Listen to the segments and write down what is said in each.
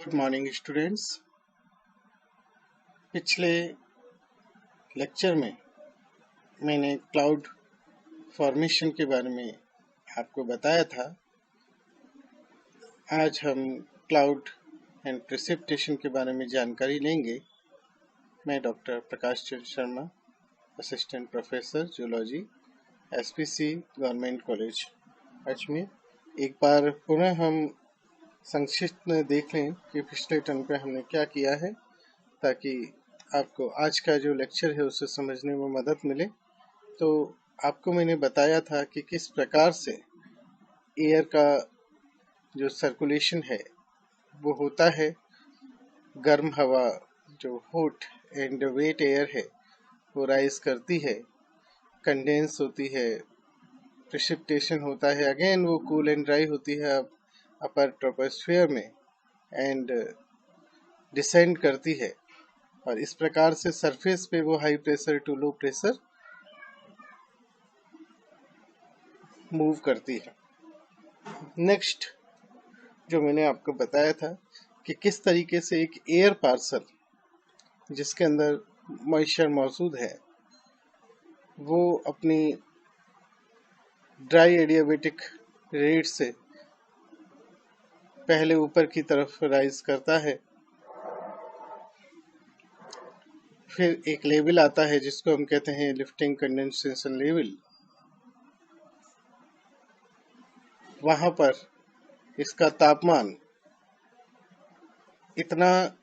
Good morning students. पिछले lecture में मैंने क्लाउड फॉर्मेशन के बारे में आपको बताया था। आज हम क्लाउड एंड प्रेसिपिटेशन के बारे में जानकारी लेंगे। मैं doctor Prakash Chandra Sharma, assistant professor zoology, SPC government college Ajmer. एक बार पुनः हम संक्षिप्त में देख लें कि पिछले टर्म पे हमने क्या किया है, ताकि आपको आज का जो लेक्चर है उसे समझने में मदद मिले। तो आपको मैंने बताया था कि किस प्रकार से एयर का जो सर्कुलेशन है वो होता है। गर्म हवा जो हॉट एंड वेट एयर है वो राइज करती है, कंडेंस होती है, प्रेसिपिटेशन होता है, अगेन वो कूल एंड ड्राई होती है अपर ट्रोपोस्फियर में एंड डिसेंड करती है। और इस प्रकार से सरफेस पे वो high pressure to low pressure move करती है। नेक्स्ट जो मैंने आपको बताया था कि किस तरीके से एक एयर पार्सल जिसके अंदर मॉइस्चर मौजूद है वो अपनी ड्राई एडियाबैटिक रेट से पहले ऊपर की तरफ राइज करता है, फिर एक लेवल आता है जिसको हम कहते हैं लिफ्टिंग कंडेंसेशन लेवल। वहां पर इसका तापमान इतना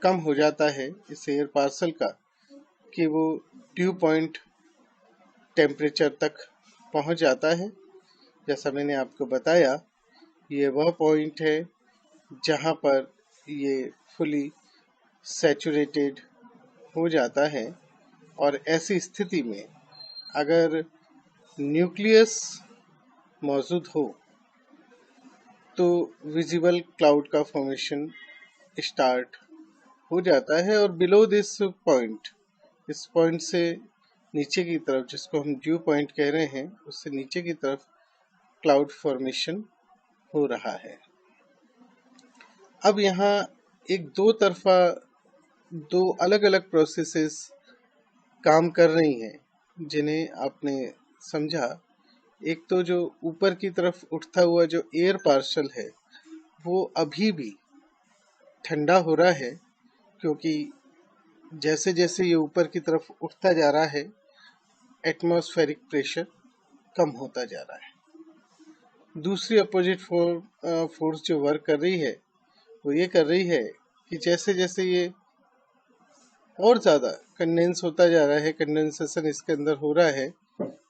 कम हो जाता है इस एयर पार्सल का कि वो ड्यू पॉइंट टेम्परेचर तक पहुंच जाता है। जैसा मैंने आपको बताया, ये वह पॉइंट है जहां पर ये फुली सैचुरेटेड हो जाता है। और ऐसी स्थिति में अगर न्यूक्लियस मौजूद हो तो विजिबल क्लाउड का फॉर्मेशन स्टार्ट हो जाता है। और बिलो दिस पॉइंट, इस पॉइंट से नीचे की तरफ, जिसको हम ड्यू पॉइंट कह रहे हैं, उससे नीचे की तरफ क्लाउड फॉर्मेशन हो रहा है। अब यहाँ एक दो अलग अलग प्रोसेसेस काम कर रही हैं जिन्हें आपने समझा। एक तो जो ऊपर की तरफ उठता हुआ जो एयर पार्सल है वो अभी भी ठंडा हो रहा है, क्योंकि जैसे जैसे ये ऊपर की तरफ उठता जा रहा है एटमॉस्फेरिक प्रेशर कम होता जा रहा है। दूसरी अपोजिट फोर्स जो वर्क कर रही है वो ये कर रही है कि जैसे जैसे ये और ज़्यादा कंडेंस होता जा रहा है, कंडेंसेशन इसके अंदर हो रहा है,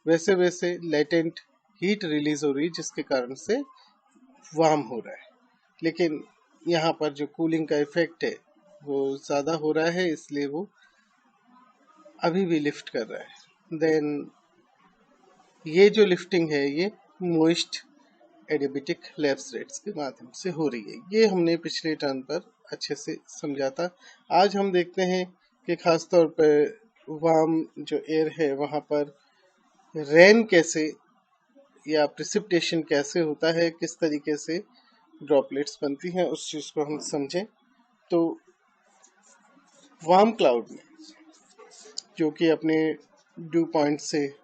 वैसे वैसे लेटेंट हीट रिलीज हो रही है, जिसके कारण से वार्म हो रहा है। लेकिन यहाँ पर जो कूलिंग का इफेक्ट है वो ज़्यादा हो रहा है, इसलिए वो अभी भी लिफ्ट कर रहा है। देन ये जो लिफ्टिंग है ये मोइस्ट एडियाबैटिक लैप्स रेट्स के माध्यम से हो रही है। ये हमने पिछले टर्न पर अच्छे से समझा था। आज हम देखते हैं कि खास तौर पर वार्म जो एयर है वहाँ पर रेन कैसे या प्रेसिपिटेशन कैसे होता है, किस तरीके से ड्रॉपलेट्स बनती हैं, उस चीज़ को हम समझें। तो वार्म क्लाउड में जो कि अपने ड्यू पॉइंट से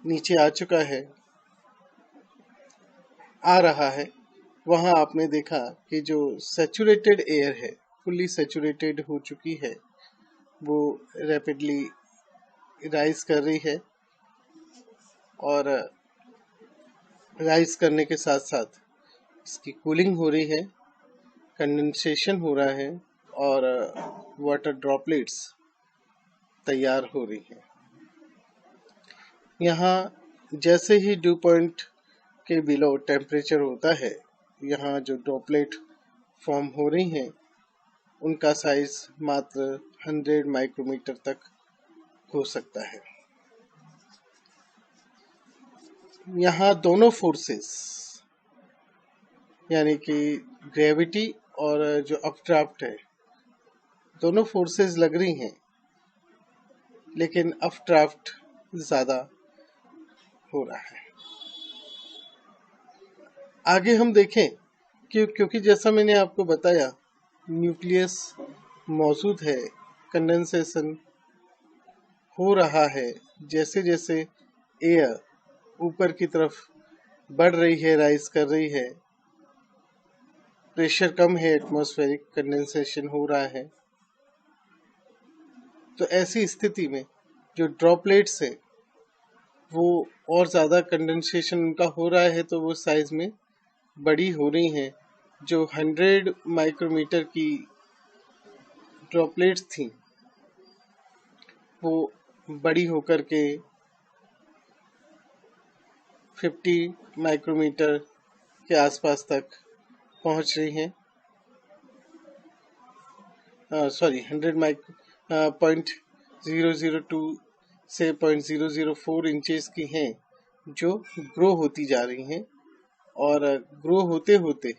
नीचे आ चुका है, आ रहा है, वहाँ आपने देखा कि जो सैचुरेटेड एयर है, फुल्ली सैचुरेटेड हो चुकी है, वो रैपिडली राइज कर रही है। और राइज करने के साथ साथ इसकी कूलिंग हो रही है, कंडेंसेशन हो रहा है और वाटर ड्रॉपलेट्स तैयार हो रही है। यहाँ जैसे ही ड्यू पॉइंट के बिलो टेम्परेचर होता है, यहाँ जो ड्रॉपलेट फॉर्म हो रही हैं उनका साइज मात्र 100 माइक्रोमीटर तक हो सकता है। यहाँ दोनों फोर्सेस यानी कि ग्रेविटी और जो अपड्राफ्ट है, दोनों फोर्सेस लग रही हैं, लेकिन अपड्राफ्ट ज़्यादा हो रहा है। आगे हम देखें क्योंकि जैसा मैंने आपको बताया, न्यूक्लियस मौजूद है, कंडेंसेशन हो रहा है। जैसे जैसे एयर ऊपर की तरफ बढ़ रही है, राइज कर रही है, प्रेशर कम है, एटमॉस्फेरिक कंडेंसेशन हो रहा है। तो ऐसी स्थिति में जो ड्रॉपलेट्स है वो और ज़्यादा कंडेंसेशन उनका हो रहा है, तो वो साइज में बड़ी हो रही हैं। जो 100 माइक्रोमीटर की ड्रॉपलेट्स थी वो बड़ी होकर के 50 माइक्रोमीटर के आसपास तक पहुंच रही हैं। 0.002 से 0.004 इंचेस की हैं, जो ग्रो होती जा रही हैं। और ग्रो होते होते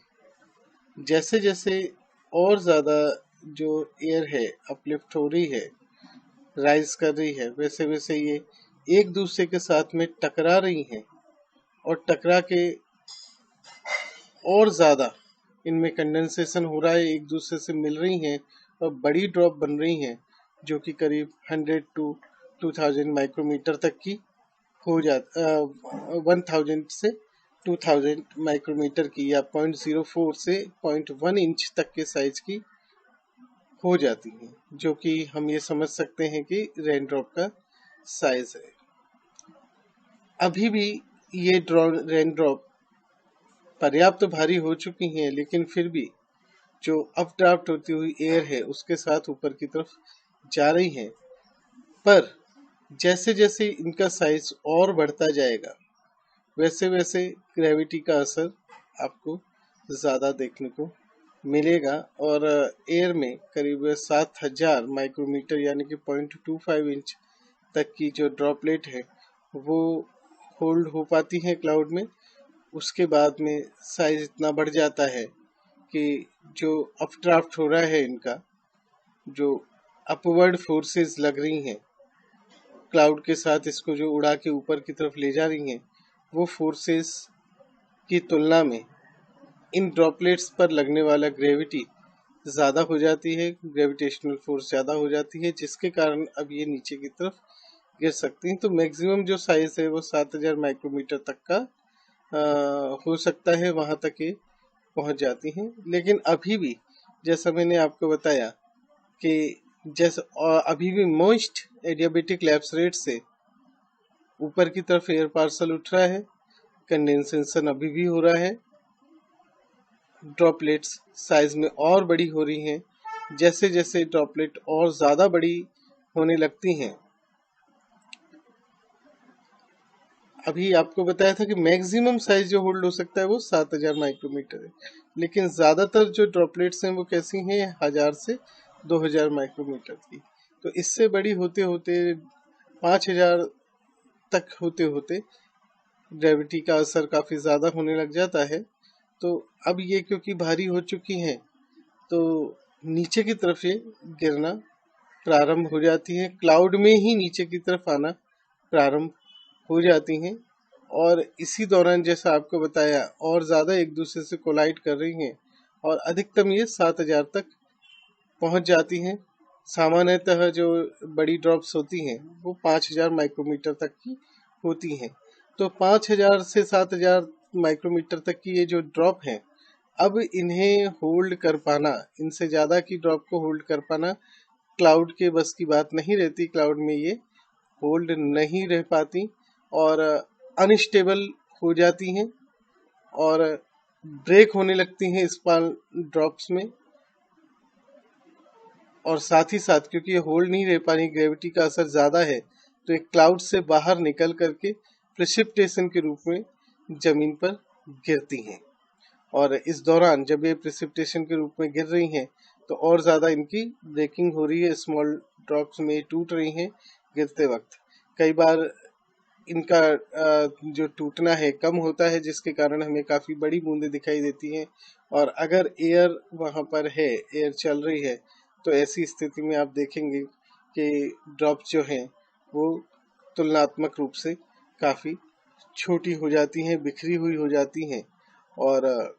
जैसे जैसे और ज़्यादा जो एयर है अपलिफ्ट हो रही है, राइज कर रही है, वैसे वैसे ये एक दूसरे के साथ में टकरा रही हैं और टकरा के और ज़्यादा इनमें कंडेंसेशन हो रहा है, एक दूसरे से मिल रही हैं और बड़ी ड्रॉप बन रही हैं, जो कि करीब 100 to 2000 माइक्रोमीटर तक की हो जाती, 1000 से 2000 माइक्रोमीटर की, या 0.04 से 0.1 इंच तक के साइज की हो जाती हैं, जो कि हम ये समझ सकते हैं कि रेन ड्रॉप का साइज है। अभी भी ये रेन ड्रॉप पर्याप्त भारी हो चुकी हैं, लेकिन फिर भी जो अपड्राफ्ट होती हुई एयर है उसके साथ ऊपर की तरफ जा रही हैं। पर जैसे जैसे इनका साइज और बढ़ता जाएगा, वैसे वैसे ग्रेविटी का असर आपको ज़्यादा देखने को मिलेगा और एयर में करीब 7000 माइक्रोमीटर यानी कि 0.25 इंच तक की जो ड्रॉपलेट है वो होल्ड हो पाती है क्लाउड में। उसके बाद में साइज इतना बढ़ जाता है कि जो अपड्राफ्ट हो रहा है, इनका जो अपवर्ड फोर्सेस लग रही हैं क्लाउड के साथ, इसको जो उड़ा के ऊपर की तरफ ले जा रही हैं, वो फोर्सेस की तुलना में इन ड्रॉपलेट्स पर लगने वाला ग्रेविटी ज़्यादा हो जाती है, ग्रेविटेशनल फोर्स ज़्यादा हो जाती है, जिसके कारण अब ये नीचे की तरफ गिर सकती हैं। तो मैक्सिमम जो साइज है वो 7000 माइक्रोमीटर तक का हो सकता है, वहाँ तक ये पहुँच जाती हैं। लेकिन अभी भी जैसा मैंने आपको बताया कि जैसे अभी भी मोस्ट एडियाबेटिक लैप्स रेट से ऊपर की तरफ एयर पार्सल उठ रहा है, कंडेंसेशन अभी भी हो रहा है, ड्रॉपलेट्स साइज में और बड़ी हो रही हैं। जैसे जैसे ड्रॉपलेट और ज़्यादा बड़ी होने लगती हैं, अभी आपको बताया था कि मैक्सिमम साइज जो होल्ड हो सकता है वो 7000 माइक्रोमीटर है, लेकिन ज़्यादातर जो ड्रॉपलेट्स हैं वो कैसी हैं, 1000 से 2000 माइक्रोमीटर की। तो इससे बड़ी होते होते 5000 तक होते होते ग्रेविटी का असर काफ़ी ज़्यादा होने लग जाता है। तो अब ये क्योंकि भारी हो चुकी हैं, तो नीचे की तरफ ये गिरना प्रारंभ हो जाती हैं, क्लाउड में ही नीचे की तरफ आना प्रारंभ हो जाती हैं। और इसी दौरान जैसा आपको बताया और ज़्यादा एक दूसरे से कोलाइड कर रही हैं और अधिकतम ये 7000 तक पहुंच जाती हैं। सामान्यतः जो बड़ी ड्रॉप्स होती हैं वो 5000 माइक्रोमीटर तक की होती हैं। तो 5000 से 7000 माइक्रोमीटर तक की ये जो ड्रॉप हैं, अब इन्हें होल्ड कर पाना, इनसे ज़्यादा की ड्रॉप को होल्ड कर पाना क्लाउड के बस की बात नहीं रहती। क्लाउड में ये होल्ड नहीं रह पाती और अनस्टेबल हो जाती हैं और ब्रेक होने लगती हैं स्पॉन ड्रॉप्स में। और साथ ही साथ क्योंकि ये होल्ड नहीं रह पा रही, ग्रेविटी का असर ज़्यादा है, तो एक क्लाउड से बाहर निकल करके प्रेसिपिटेशन के रूप में ज़मीन पर गिरती हैं। और इस दौरान जब ये प्रेसिपिटेशन के रूप में गिर रही हैं तो और ज़्यादा इनकी ब्रेकिंग हो रही है, स्मॉल ड्रॉप्स में टूट रही हैं गिरते वक्त। कई बार इनका जो टूटना है कम होता है, जिसके कारण हमें काफ़ी बड़ी बूंदें दिखाई देती हैं। और अगर एयर वहाँ पर है, एयर चल रही है, तो ऐसी स्थिति में आप देखेंगे कि ड्रॉप जो हैं वो तुलनात्मक रूप से काफ़ी छोटी हो जाती हैं, बिखरी हुई हो जाती हैं और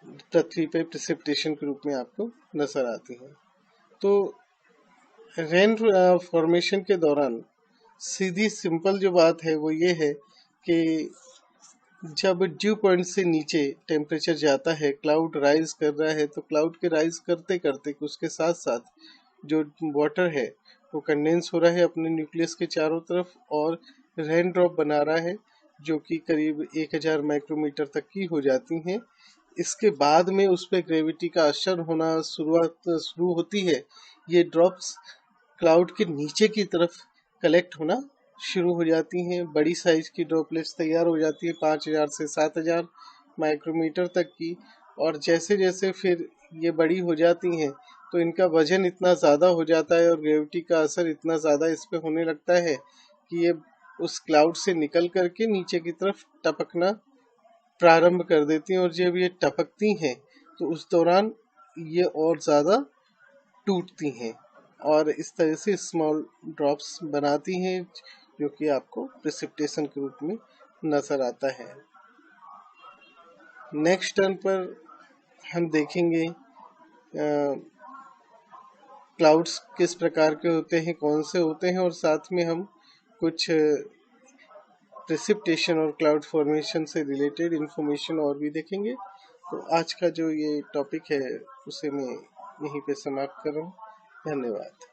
पृथ्वी पे प्रेसिपिटेशन के रूप में आपको नजर आती हैं। तो रेन फॉर्मेशन के दौरान सीधी सिंपल जो बात है वो ये है कि जब ड्यू पॉइंट से नीचे टेम्परेचर जाता है, क्लाउड राइज कर रहा है, तो क्लाउड के राइज करते करते उसके साथ साथ जो वाटर है वो कंडेंस हो रहा है अपने न्यूक्लियस के चारों तरफ और रेन ड्रॉप बना रहा है, जो कि करीब 1000 माइक्रोमीटर तक की हो जाती हैं। इसके बाद में उस पर ग्रेविटी का असर होना शुरू होती है। ये ड्रॉप्स क्लाउड के नीचे की तरफ कलेक्ट होना शुरू हो जाती हैं। बड़ी साइज की ड्रॉपलेट्स तैयार हो जाती है 5000 से 7000 माइक्रोमीटर तक की। और जैसे जैसे फिर ये बड़ी हो जाती हैं तो इनका वजन इतना ज़्यादा हो जाता है और ग्रेविटी का असर इतना ज़्यादा इस पे होने लगता है कि ये उस क्लाउड से निकल करके नीचे की तरफ टपकना प्रारंभ कर देती हैं। और जब ये टपकती हैं तो उस दौरान ये और ज़्यादा टूटती हैं और इस तरह से स्मॉल ड्रॉप्स बनाती हैं, जो कि आपको प्रेसिपिटेशन के रूप में नजर आता है। नेक्स्ट टर्न पर हम देखेंगे क्लाउड्स किस प्रकार के होते हैं, कौन से होते हैं, और साथ में हम कुछ प्रेसिपिटेशन और क्लाउड फॉर्मेशन से रिलेटेड इंफॉर्मेशन और भी देखेंगे। तो आज का जो ये टॉपिक है उसे मैं यहीं पे समाप्त कर रहा हूँ। धन्यवाद।